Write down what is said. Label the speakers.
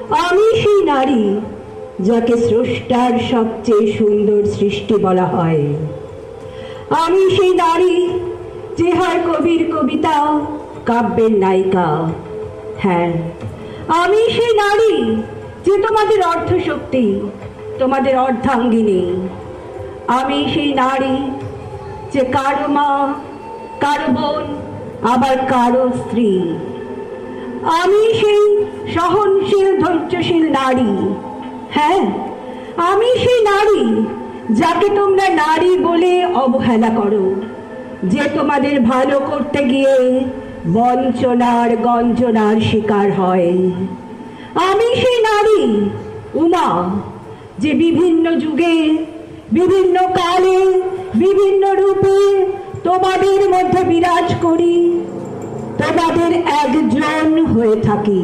Speaker 1: আমি সেই নারী যাকে স্রষ্টার সবচেয়ে সুন্দর সৃষ্টি বলা হয়। আমি সেই নারী যে হয় কবির কবিতা, কাব্যের নায়িকা। হ্যাঁ, আমি সেই নারী যে তোমাদের অর্ধশক্তি, তোমাদের অর্ধাঙ্গিনী। আমি সেই নারী যে কারো মা, কারো বোন, আবার কারো স্ত্রী। আমি সেই সহনশীল ধৈর্যশীল নারী। হ্যাঁ, আমি সেই নারী যাকে তোমরা নারী বলে অবহেলা করো, যে তোমাদের ভালো করতে গিয়ে বঞ্চনার গঞ্জনার শিকার হয়। আমি সেই নারী উমা, যে বিভিন্ন যুগে, বিভিন্ন কালে, বিভিন্ন রূপে তোমাদের মধ্যে বিরাজ করি, তোমাদের একজন হয়ে থাকি।